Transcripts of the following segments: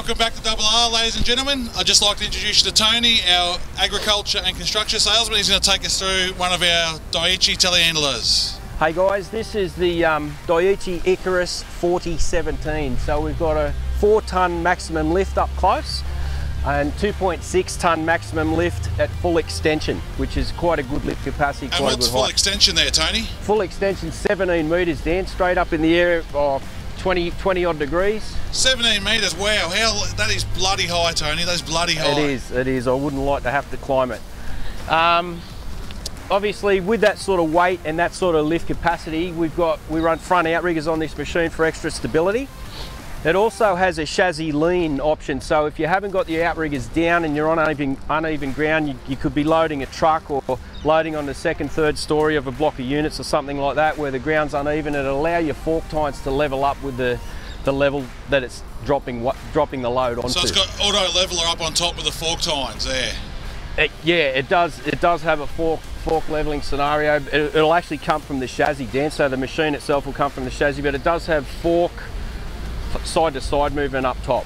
Welcome back to Double R, ladies and gentlemen. I'd just like to introduce you to Tony, our agriculture and construction salesman. He's going to take us through one of our Dieci Telehandlers. Hey guys, this is the Dieci Icarus 4017. So we've got a 4-tonne maximum lift up close and 2.6 tonne maximum lift at full extension, which is quite a good lift capacity. And what's full extension there, Tony? Full extension 17 metres, Dan, straight up in the air of 20 odd degrees. 17 metres, wow, that is bloody high, Tony, that's bloody high. It is, I wouldn't like to have to climb it. Obviously with that sort of weight and that sort of lift capacity, we run front outriggers on this machine for extra stability. It also has a chassis lean option, so if you haven't got the outriggers down and you're on uneven ground, you could be loading a truck or loading on the second, third story of a block of units or something like that where the ground's uneven. It'll allow your fork tines to level up with the level that it's dropping the load onto. So it's got auto leveler up on top of the fork tines there. Yeah, it does have a fork leveling scenario. It'll actually come from the chassis, Dan, so the machine itself will come from the chassis, but it does have fork side to side movement up top.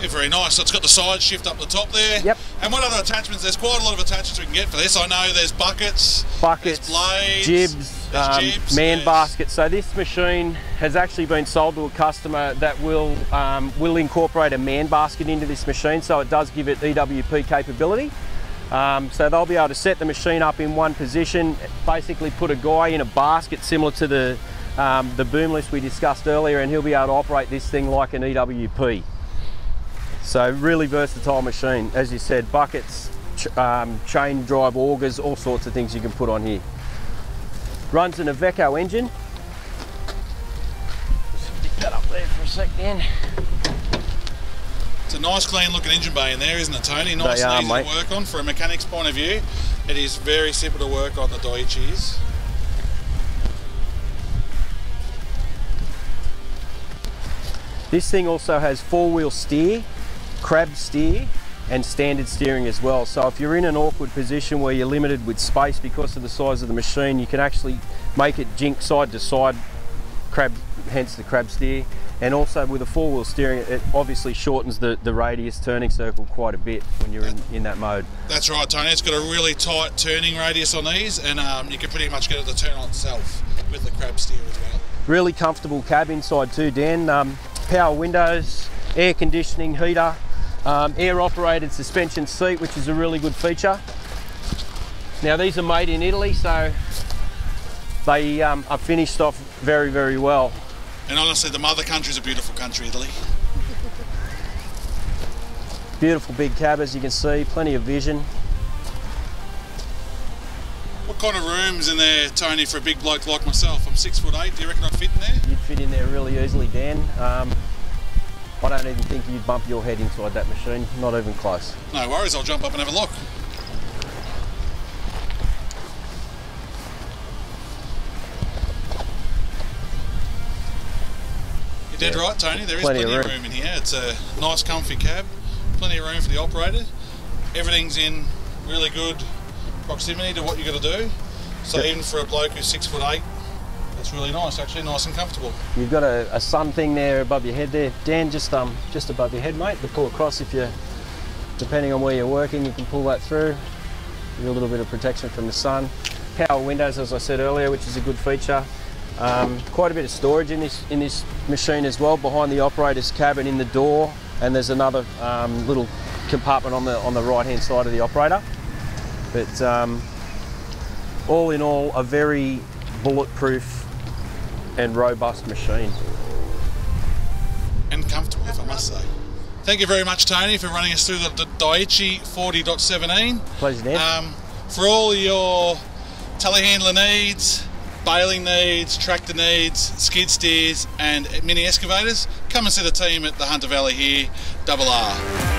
Yeah, very nice. So it's got the side shift up the top there. Yep. And what other attachments? There's quite a lot of attachments we can get for this. I know there's buckets, blades, jibs, man baskets. So this machine has actually been sold to a customer that will incorporate a man basket into this machine, so it does give it EWP capability. So they'll be able to set the machine up in one position, basically put a guy in a basket similar to the boom lift we discussed earlier, and he'll be able to operate this thing like an EWP. So really versatile machine. As you said, buckets, chain drive augers, all sorts of things you can put on here. Runs an Iveco engine. Stick that up there for a sec, Dan. It's a nice clean looking engine bay in there, isn't it, Tony? Nice and easy to work on. For a mechanic's point of view, it is very simple to work on, the Dieci's. This thing also has 4-wheel steer, crab steer and standard steering as well. So if you're in an awkward position where you're limited with space because of the size of the machine, you can actually make it jink side to side, hence the crab steer. And also with a 4-wheel steering, it obviously shortens the radius turning circle quite a bit when you're in that mode. That's right, Tony. It's got a really tight turning radius on these, and you can pretty much get it to turn on itself with the crab steer as well. Really comfortable cab inside too, Dan. Power windows, air conditioning, heater, air operated suspension seat, which is a really good feature. Now these are made in Italy, so they are finished off very, very well. And honestly, the mother country is a beautiful country, Italy. Beautiful big cab, as you can see, plenty of vision. What kind of room's in there, Tony, for a big bloke like myself? I'm 6'8", do you reckon I'd fit in there? You'd fit in there really easily, Dan. I don't even think you'd bump your head inside that machine, not even close. No worries, I'll jump up and have a look. You're dead right, Tony, there is plenty of room in here. It's a nice comfy cab, plenty of room for the operator. Everything's in really good proximity to what you're going to do. So yep. Even for a bloke who's 6'8", it's really nice, actually, nice and comfortable. You've got a sun thing there above your head there, Dan, just above your head, mate, to pull across if you're, depending on where you're working, you can pull that through. Give you a little bit of protection from the sun. Power windows, as I said earlier, which is a good feature. Quite a bit of storage in this machine as well, behind the operator's cabin in the door, and there's another little compartment on the right hand side of the operator. But all in all, a very bulletproof and robust machine. And comfortable, if I must say. Thank you very much, Tony, for running us through the Dieci 40.17. Pleasure, Dan. For all your telehandler needs, baling needs, tractor needs, skid steers and mini excavators, come and see the team at the Hunter Valley here, Double R.